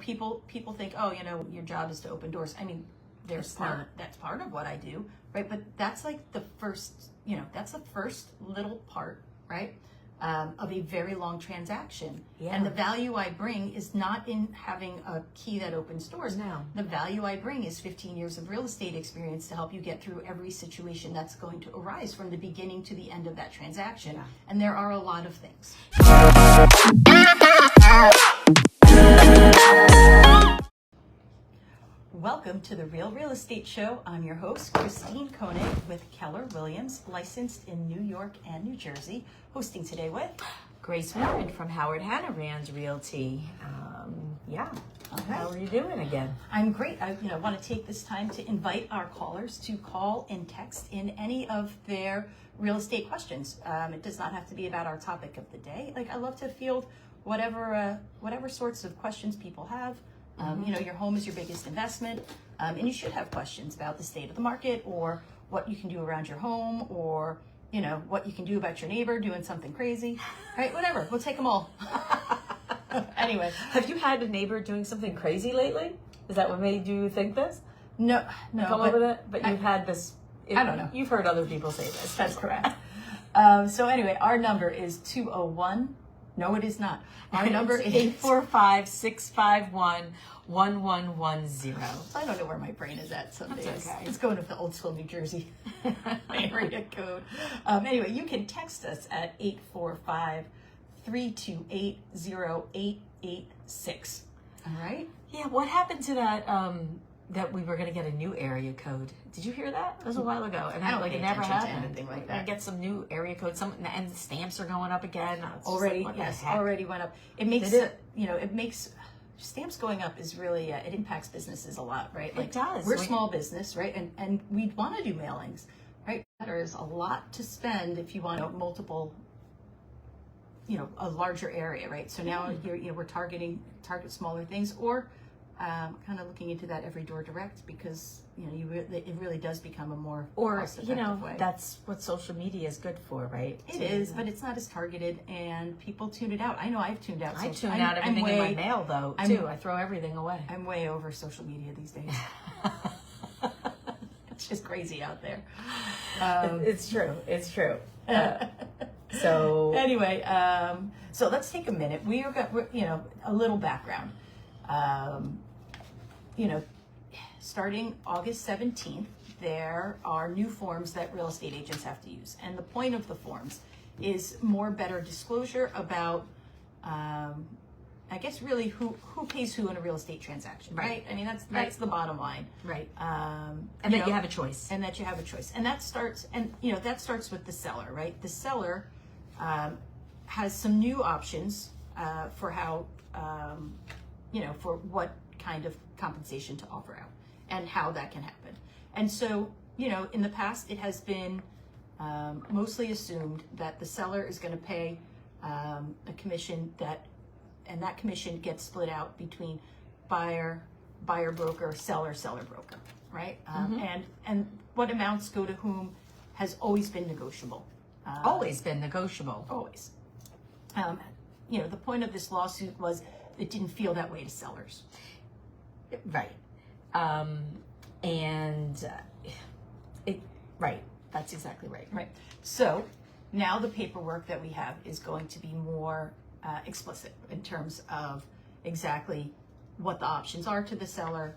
people think, oh, your job is to open doors. I mean, that's part of what I do, right? But that's like the first, that's the first little part, right? Of a very long transaction. Yeah. And the value I bring is not in having a key that opens doors. No. The value I bring is 15 years of real estate experience to help you get through every situation that's going to arise from the beginning to the end of that transaction. Yeah. And there are a lot of things. Welcome to the Real Estate Show. I'm your host, Christine Koenig with Keller Williams, licensed in New York and New Jersey, hosting today with Grace Warren from Howard Hanna Rand Realty. How are you doing again? I'm great. I want to take this time to invite our callers to call and text in any of their real estate questions. It does not have to be about our topic of the day. I love to field whatever sorts of questions people have. Your home is your biggest investment, and you should have questions about the state of the market or what you can do around your home or, what you can do about your neighbor doing something crazy, right? Whatever. We'll take them all. Anyway. Have you had a neighbor doing something crazy lately? Is that what made you think this? No. Come up with it? But you've had this. I don't know. You've heard other people say this. That's correct. So anyway, our number is 201. No, it is not. Our number is 845-651-1110. I don't know where my brain is at some days. That's okay. It's going with the old school New Jersey area code. Anyway, you can text us at 845-328-0886. All right? Yeah, what happened to that, that we were going to get a new area code? Did you hear that? That was a while ago. And I don't pay it never attention to happened. anything like I that. get some new area code, and the stamps are going up again. It's just Already, what the yes, heck? already went up. It makes, Did it makes, stamps going up is really, it impacts businesses a lot, right? It does. We're small business, right? And we want to do mailings, right? There is a lot to spend if you want multiple, a larger area, right? So now we're target smaller things, or kind of looking into that every door direct, because it really does become a more cost-effective way. That's what social media is good for, right? It is, but it's not as targeted, and people tune it out. I know I've tuned out. I tune out everything in my mail, though, too. I throw everything away. I'm way over social media these days. It's just crazy out there. It's true. It's true. So anyway, so let's take a minute. We're a little background. Starting August 17th, there are new forms that real estate agents have to use. And the point of the forms is better disclosure about, I guess, really who pays who in a real estate transaction, right? I mean, that's the bottom line. Right. And that you have a choice. And that you have a choice. And that starts with the seller, right? The seller has some new options for how, for what kind of compensation to offer out and how that can happen. And so, in the past, it has been mostly assumed that the seller is going to pay a commission and that commission gets split out between buyer broker, seller broker, right? And what amounts go to whom has always been negotiable. Always been negotiable. Always. The point of this lawsuit was it didn't feel that way to sellers. Right. Right. That's exactly right. Right. So now the paperwork that we have is going to be more explicit in terms of exactly what the options are to the seller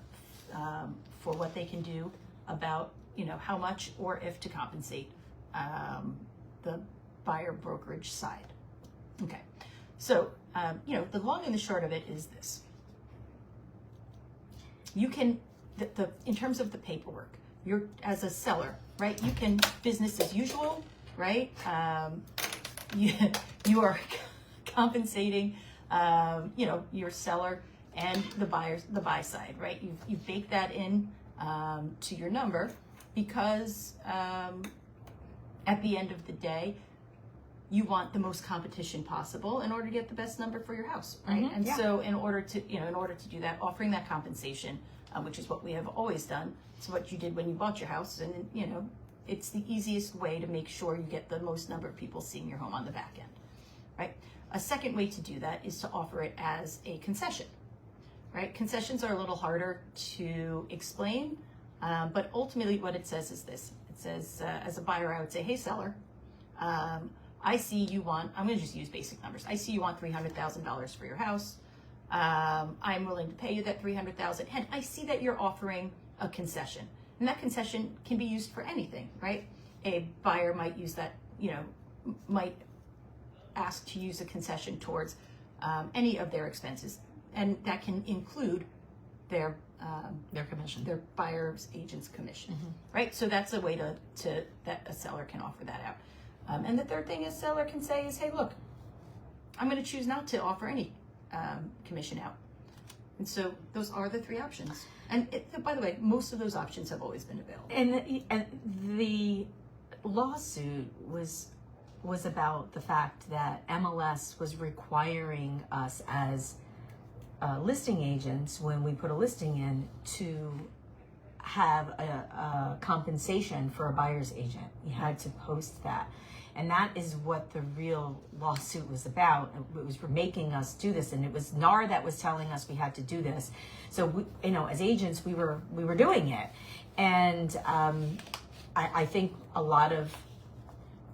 for what they can do about, how much or if to compensate the buyer brokerage side. Okay. So, the long and the short of it is this. You can, in terms of the paperwork, you're, as a seller, right, you can business as usual, right? You are compensating, your seller and the buy side, right? You've baked that in to your number because at the end of the day, you want the most competition possible in order to get the best number for your house, right? And so in order to do that, offering that compensation, which is what we have always done, it's what you did when you bought your house, and it's the easiest way to make sure you get the most number of people seeing your home on the back end, right? A second way to do that is to offer it as a concession, right? Concessions are a little harder to explain, but ultimately what it says is this. It says, as a buyer, I would say, hey, seller, I see you want, I'm going to just use basic numbers. I see you want $300,000 for your house. I'm willing to pay you that $300,000. And I see that you're offering a concession. And that concession can be used for anything, right? A buyer might use that, might ask to use a concession towards any of their expenses. And that can include their commission, their buyer's agent's commission, right? So that's a way that a seller can offer that out. And the third thing a seller can say is, hey, look, I'm going to choose not to offer any commission out. And so those are the three options. And by the way, most of those options have always been available. And the lawsuit was about the fact that MLS was requiring us as listing agents, when we put a listing in, to have a compensation for a buyer's agent. You had to post that. And that is what the real lawsuit was about. It was for making us do this, and it was NAR that was telling us we had to do this. So we, as agents, we were doing it, and I think a lot of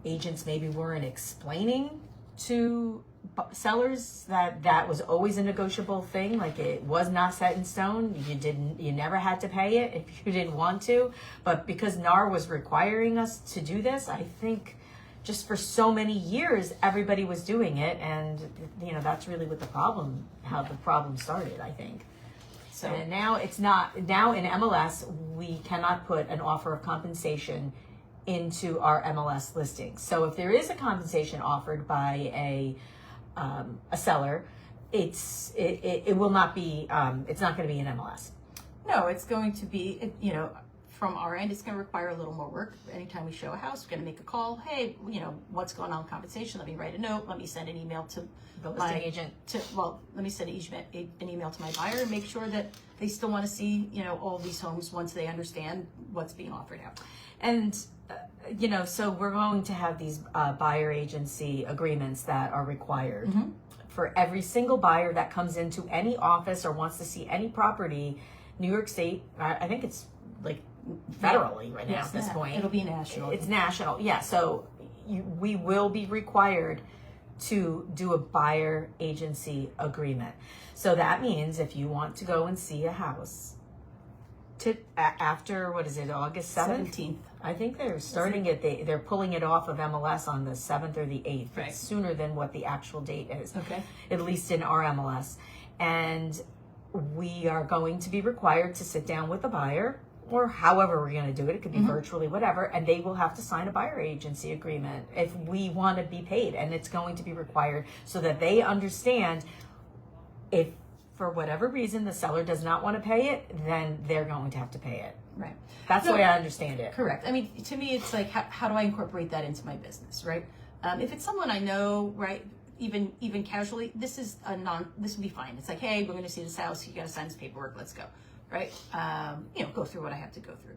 agents maybe weren't explaining to sellers that was always a negotiable thing. Like, it was not set in stone. You never had to pay it if you didn't want to. But because NAR was requiring us to do this, I think just for so many years everybody was doing it, and that's really what how the problem started, I think. So, and now it's not. Now in MLS we cannot put an offer of compensation into our MLS listings. So if there is a compensation offered by a seller, it will not be. It's not going to be in MLS. No, it's going to be. From our end, it's going to require a little more work. Anytime we show a house, we're going to make a call. Hey, what's going on with compensation? Let me write a note. Let me send an email to the listing agent. Let me send an email to my buyer and make sure that they still want to see, all these homes once they understand what's being offered out. And, so we're going to have these buyer agency agreements that are required for every single buyer that comes into any office or wants to see any property. New York State, I think it's like federally right now at this point. It'll be national. It's national, yeah. So we will be required to do a buyer agency agreement. So that means if you want to go and see a house after, what is it, August 7th? I think they're starting it, they're pulling it off of MLS on the 7th or the 8th. Right. It's sooner than what the actual date is. Okay. At least in our MLS. And we are going to be required to sit down with the buyer, or however we're going to do it. It could be virtually, whatever, and they will have to sign a buyer agency agreement if we want to be paid, and it's going to be required so that they understand if for whatever reason the seller does not want to pay it, then they're going to have to pay it. Right. That's the way I understand it. Correct. I mean, to me, it's like, how do I incorporate that into my business, right? If it's someone I know, right, even casually, this would be fine. It's like, hey, we're going to see this house. You got to sign this paperwork. Let's go. Right? Go through what I have to go through.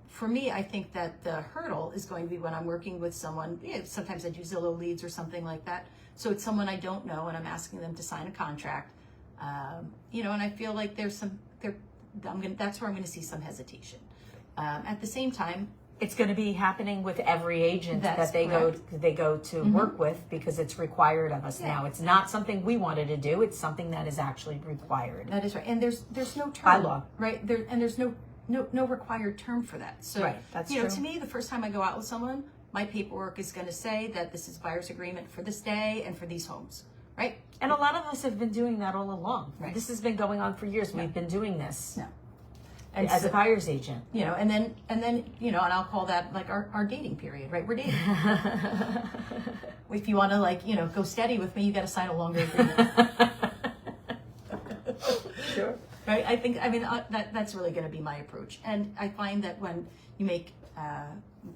For me, I think that the hurdle is going to be when I'm working with someone. Sometimes I do Zillow leads or something like that. So it's someone I don't know, and I'm asking them to sign a contract. And I feel like that's where I'm going to see some hesitation. At the same time, it's going to be happening with every agent that they go to work with, because it's required of us now. It's not something we wanted to do. It's something that is actually required. That is right. And there's no term. By law. Right? There's no required term for that. So, right. That's true. To me, the first time I go out with someone, my paperwork is going to say that this is buyer's agreement for this day and for these homes. Right? And a lot of us have been doing that all along. Right. This has been going on for years. We've been doing this. No. And as a buyer's agent. And then and I'll call that like our dating period, right? We're dating. If you want to go steady with me, you got to sign a longer agreement. Sure. Right? That's really going to be my approach. And I find that when you make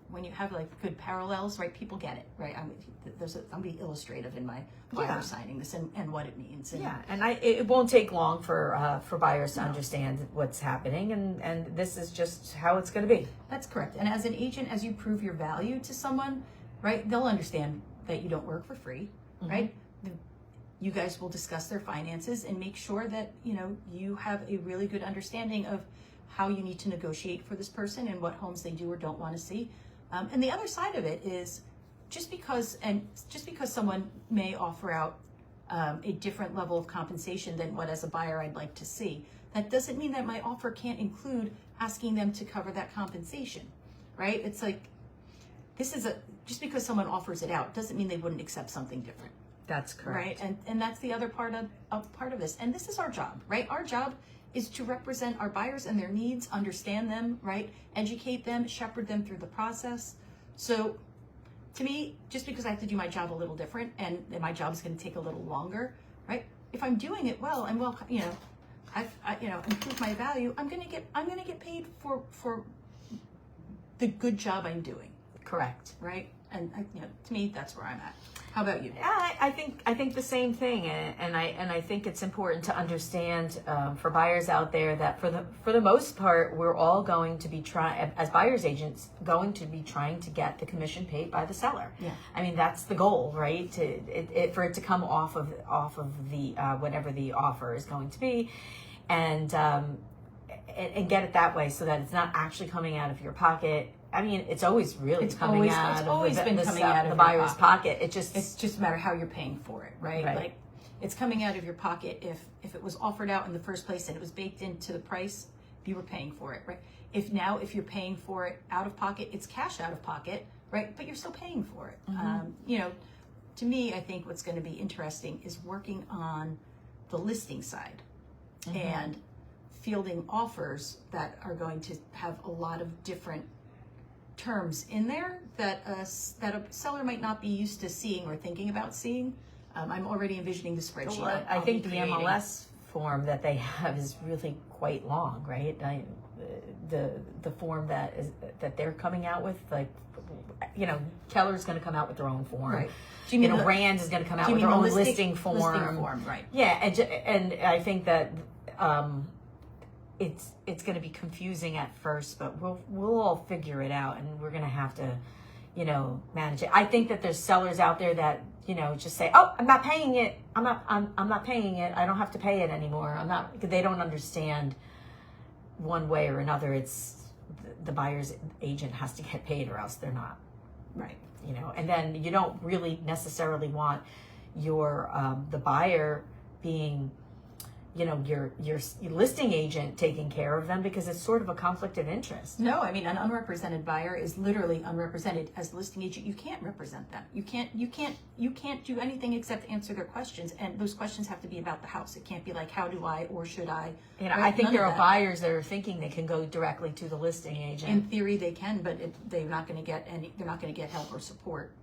when you have good parallels, right? People get it, right? I'm going to be illustrative in my buyer signing this and what it means. And it won't take long for buyers to understand what's happening, and this is just how it's going to be. That's correct. And as an agent, as you prove your value to someone, right, they'll understand that you don't work for free, right? you guys will discuss their finances and make sure that, you know, you have a really good understanding of how you need to negotiate for this person and what homes they do or don't want to see. And the other side of it is just because someone may offer out a different level of compensation than what as a buyer I'd like to see, that doesn't mean that my offer can't include asking them to cover that compensation, right? It's like, just because someone offers it out doesn't mean they wouldn't accept something different. That's correct. Right, and that's the other part of this. And this is our job, right? Our job is to represent our buyers and their needs, understand them, right? Educate them, shepherd them through the process. So to me, just because I have to do my job a little different and my job is going to take a little longer, right? If I'm doing it well and you know, I've improved my value, I'm going to get paid for the good job I'm doing. Correct. Right? And you know, to me, that's where I'm at. How about you? I think the same thing, and I think it's important to understand for buyers out there that for the most part, we're all going to be as buyers agents going to be trying to get the commission paid by the seller. Yeah. I mean, that's the goal, right? For it to come off of the whatever the offer is going to be, and get it that way so that it's not actually coming out of your pocket. I mean, it's always really coming out of the buyer's pocket. It's just a matter how you're paying for it, right? Like, it's coming out of your pocket if it was offered out in the first place and it was baked into the price, you were paying for it, right? If you're paying for it out of pocket, it's cash out of pocket, right? But you're still paying for it. Mm-hmm. You know, to me, I think what's going to be interesting is working on the listing side and fielding offers that are going to have a lot of different terms in there that a seller might not be used to seeing or thinking about seeing. I'm already envisioning the spreadsheet. Well, I think the MLS form that they have is really quite long, right? The form that they're coming out with, like, you know, Keller's going to come out with their own form. Right. You know, Rand is going to come out with their own listing form. Listing form, right? Yeah, and I think that it's going to be confusing at first, but we'll all figure it out, and we're going to have to, you know, manage it. I think that there's sellers out there that, you know, just say, "Oh, I'm not paying it. I'm not paying it. I don't have to pay it anymore." Because they don't understand one way or another. It's the buyer's agent has to get paid, or else they're not. Right. You know, and then you don't really necessarily want your the buyer being, you know, your listing agent taking care of them, because it's sort of a conflict of interest. No, I mean, an unrepresented buyer is literally unrepresented. As a listing agent, you can't represent them. You can't do anything except answer their questions, and those questions have to be about the house. It can't be like, how do I or should I? You know, I think there are buyers that are thinking they can go directly to the listing agent. In theory, they can, but they're not going to get They're not going to get help or support.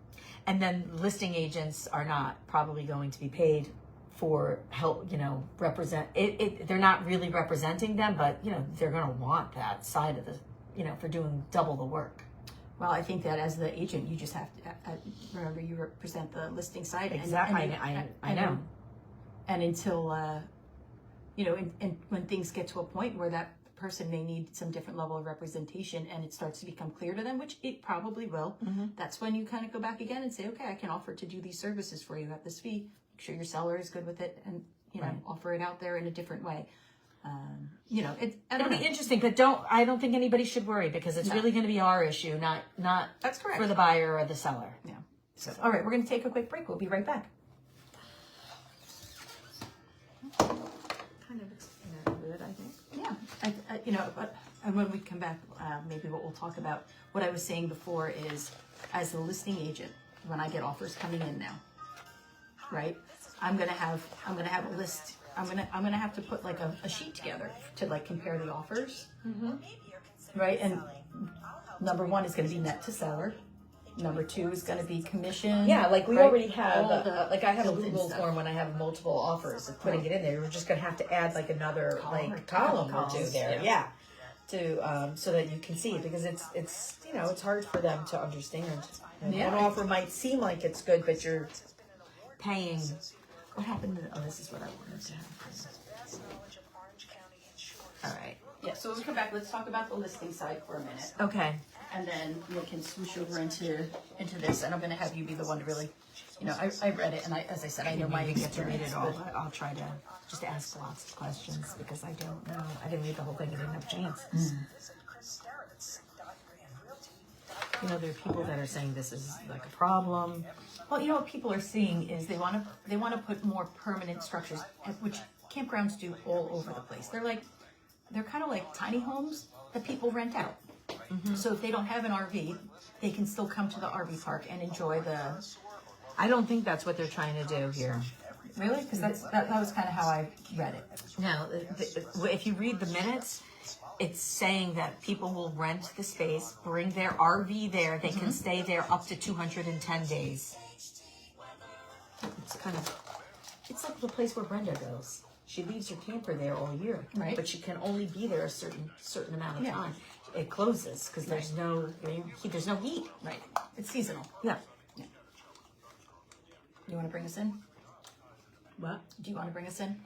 And then listing agents are not probably going to be paid for help, you know, represent it. They're not really representing them, but, you know, they're going to want that side of the, you know, for doing double the work. Well, I think that as the agent, you just have to remember you represent the listing side. Exactly. I know. And until, you know, and when things get to a point where that person may need some different level of representation and it starts to become clear to them, which it probably will, that's when you kind of go back again and say, okay, I can offer to do these services for you at this fee. Make sure your seller is good with it, and, you know, offer it out there in a different way. You know, it'll be interesting, but I don't think anybody should worry, because it's really going to be our issue, not that's correct, for the buyer or the seller. Yeah. So, all right, we're going to take a quick break. We'll be right back. Kind of good, I think. Yeah, you know, and when we come back, maybe what we'll talk about. What I was saying before is, as the listing agent, when I get offers coming in now, right? I'm gonna have a list. I'm gonna have to put like a sheet together to like compare the offers, right? And number one is gonna be net to seller. Number two is gonna be commission. Yeah, like we already have, like I have a Google stuff. form when I have multiple offers of putting it in there. We're just gonna have to add like another column or two there. Yeah. To so that you can see it, because it's you know, it's hard for them to understand. And one offer might seem like it's good, but you're paying. What happened? This is what I wanted to have. All right. Yeah. So when we come back, let's talk about the listing side for a minute. Okay. And then we can switch over into this, and I'm going to have you be the one to really you know, I read it, and as I said, I know my You get to read experience. it all, but- but I'll try to just ask lots of questions because I don't know. I didn't read the whole thing. I didn't have a chance. You know, there are people that are saying this is like a problem. Well, you know what people are seeing is they want to put more permanent structures, which campgrounds do all over the place. They're kind of like tiny homes that people rent out. So if they don't have an RV, they can still come to the RV park and enjoy the. I don't think that's what they're trying to do here. Really? Because that was kind of how I read it. No, if you read the minutes, it's saying that people will rent the space, bring their RV there. They can stay there up to 210 days. It's like the place where Brenda goes. She leaves her camper there all year, Right. but she can only be there a certain amount of Yeah. time. It closes because there's no heat. Right. It's seasonal. Yeah. You want to bring us in? What? Do you want to bring us in?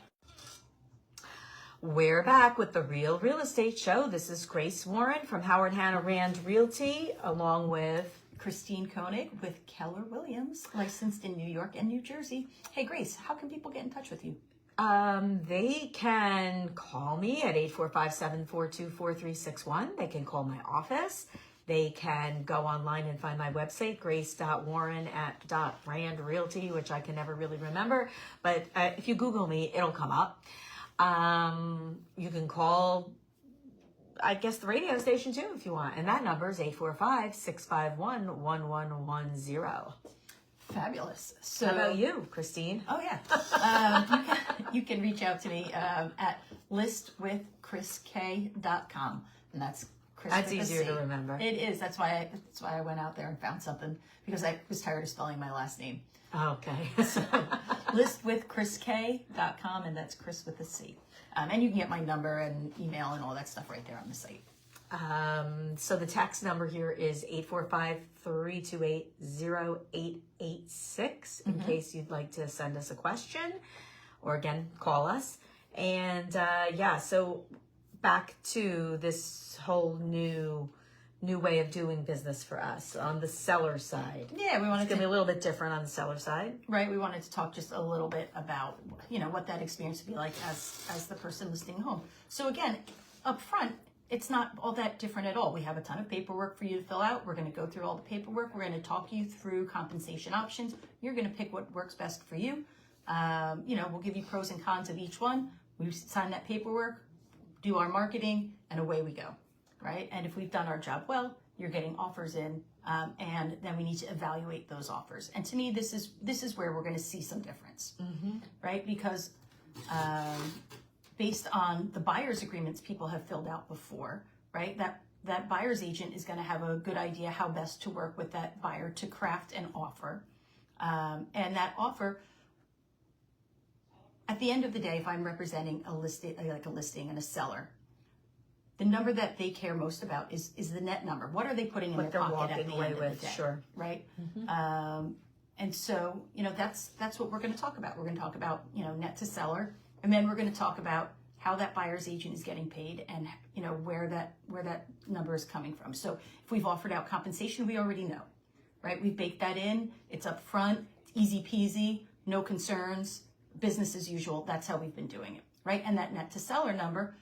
We're back with the Real Estate Show. This is Grace Warren from Howard Hanna Rand Realty, along with Christine Koenig with Keller Williams, licensed in New York and New Jersey. Hey, Grace, how can people get in touch with you? They can call me at 845-742-4361. They can call my office. They can go online and find my website, grace.warren@randrealty, which I can never really remember. But if you Google me, it'll come up. You can call, I guess, the radio station too, if you want. And that number is 845-651-1110. Fabulous. So, How about you, Christine? Oh, yeah. You can reach out to me at listwithchrisk.com. And that's Chris. That's with a easier C. to remember. It is. That's why I went out there and found something, because I was tired of spelling my last name. Okay. Listwithchrisk.com, and that's Chris with a C. And you can get my number and email and all that stuff right there on the site. So the text number here is 845-328-0886 in case you'd like to send us a question, or again, call us. And so back to this whole new way of doing business for us on the seller side. Yeah, we wanted It's gonna be a little bit different on the seller side. Right, we wanted to talk just a little bit about, what that experience would be like as the person listing a home. So again, up front, it's not all that different at all. We have a ton of paperwork for you to fill out. We're going to go through all the paperwork. We're going to talk you through compensation options. You're going to pick what works best for you. We'll give you pros and cons of each one. We sign that paperwork, do our marketing, and away we go, right? And if we've done our job well, you're getting offers in, and then we need to evaluate those offers. And to me, this is where we're going to see some difference, right? Because based on the buyer's agreements people have filled out before, right? That buyer's agent is going to have a good idea how best to work with that buyer to craft an offer, and that offer. At the end of the day, if I'm representing a listing and a seller, the number that they care most about is the net number. What are they putting in What their they're pocket at walking the away end of with, the day? sure. Right? And so, that's what we're going to talk about. We're going to talk about, net to seller, and then we're going to talk about how that buyer's agent is getting paid and, where that number is coming from. So if we've offered out compensation, we already know, right? We've baked that in. It's up front. It's easy peasy. No concerns. Business as usual. That's how we've been doing it, right? And that net to seller number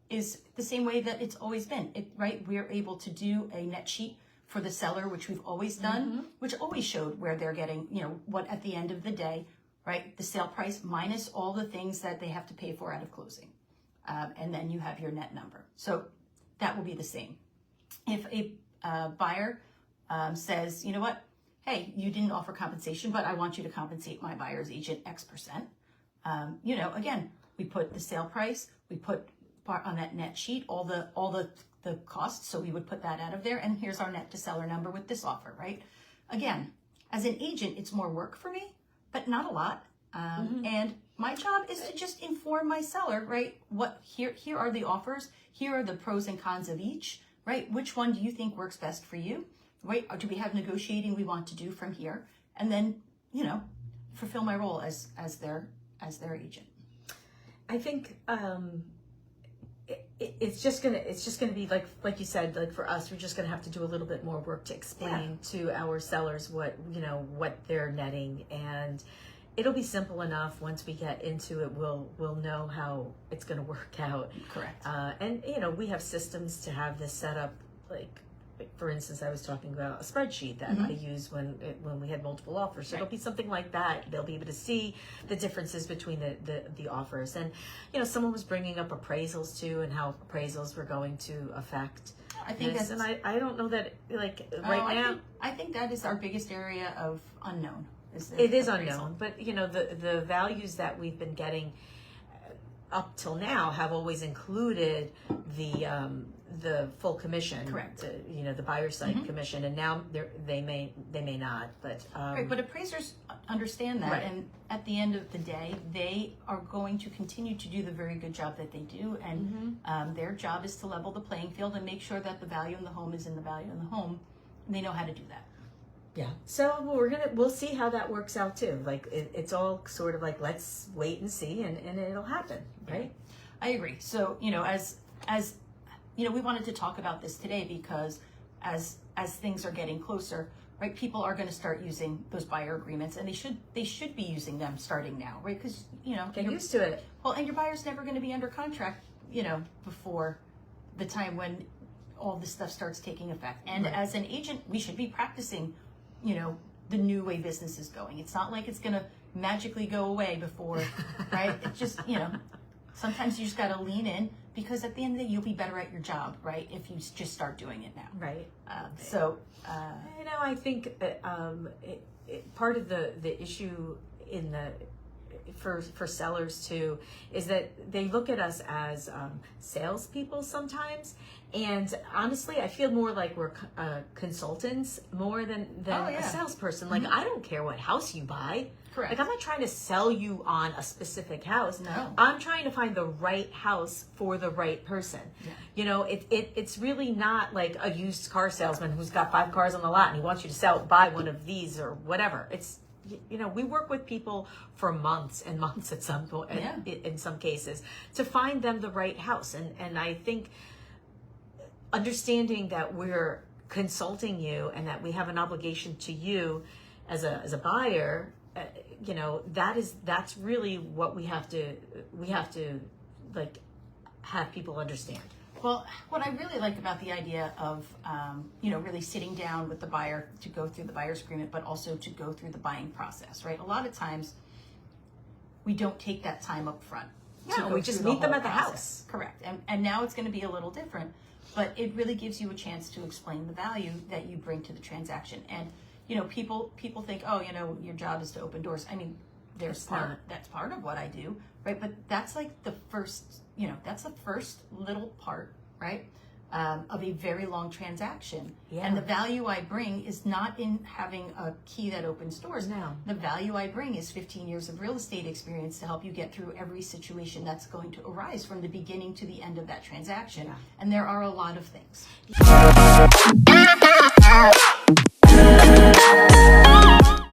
is the same way that it's always been, right? We're able to do a net sheet for the seller, which we've always done, which always showed where they're getting, what at the end of the day, right? The sale price minus all the things that they have to pay for out of closing. And then you have your net number. So that will be the same. If a buyer says, you know what, hey, you didn't offer compensation, but I want you to compensate my buyer's agent X%. Again, we put the sale price, we put on that net sheet all the costs, so we would put that out of there, and here's our net to seller number with this offer, right? Again, as an agent, it's more work for me, but not a lot. And my job is to just inform my seller, right? Here are the offers, here are the pros and cons of each, right? Which one do you think works best for you? Right? Or do we have negotiating we want to do from here? And then, fulfill my role as their agent. I think it's just gonna be like you said, like for us, we're just gonna have to do a little bit more work to explain to our sellers what they're netting, and it'll be simple enough. Once we get into it, we'll know how it's gonna work out. Correct. And we have systems to have this set up. Like for instance, I was talking about a spreadsheet that I use when we had multiple offers. So it'll be something like that. They'll be able to see the differences between the offers. And someone was bringing up appraisals too, and how appraisals were going to affect. I think this. And I don't know that now. I think that is our biggest area of unknown. It is unknown, but the values that we've been getting up till now have always included the full commission. Correct. The buyer site commission, and now they may not. But right, but appraisers understand that, Right. and at the end of the day, they are going to continue to do the very good job that they do, and their job is to level the playing field and make sure that the value in the home is in the value in the home. And they know how to do that. Yeah. So we'll see how that works out too. Like it's all sort of like, let's wait and see, and it'll happen, right? I agree. So as we wanted to talk about this today because as things are getting closer, right, people are going to start using those buyer agreements, and they should be using them starting now, right? Because Get used to it. Well, and your buyer's never going to be under contract, before the time when all this stuff starts taking effect. And Right. as an agent, we should be practicing, the new way business is going. It's not like it's going to magically go away before, right? It's just, sometimes you just got to lean in, because at the end of the day, you'll be better at your job, right? If you just start doing it now. Right. I I think part of the issue for sellers too is that they look at us as salespeople sometimes, and honestly, I feel more like we're consultants more than a salesperson. Like I don't care what house you buy. Correct. Like I'm not trying to sell you on a specific house. No. I'm trying to find the right house for the right person. Yeah. It's really not like a used car salesman who's got 5 cars on the lot and he wants you to buy one of these or whatever. It's we work with people for months and months at some point, in some cases, to find them the right house. And I think understanding that we're consulting you and that we have an obligation to you as a buyer, that's really what we have to like have people understand. Well, what I really like about the idea of, really sitting down with the buyer to go through the buyer's agreement, but also to go through the buying process, right? A lot of times we don't take that time up front. No, we just meet them at the house. Correct. And now it's going to be a little different, but it really gives you a chance to explain the value that you bring to the transaction. And, people think, your job is to open doors. I mean, that's part of what I do, right? But that's like the first, that's the first little part, right? Of a very long transaction. Yeah. And the value I bring is not in having a key that opens doors. No. The value I bring is 15 years of real estate experience to help you get through every situation that's going to arise from the beginning to the end of that transaction. Yeah. And there are a lot of things.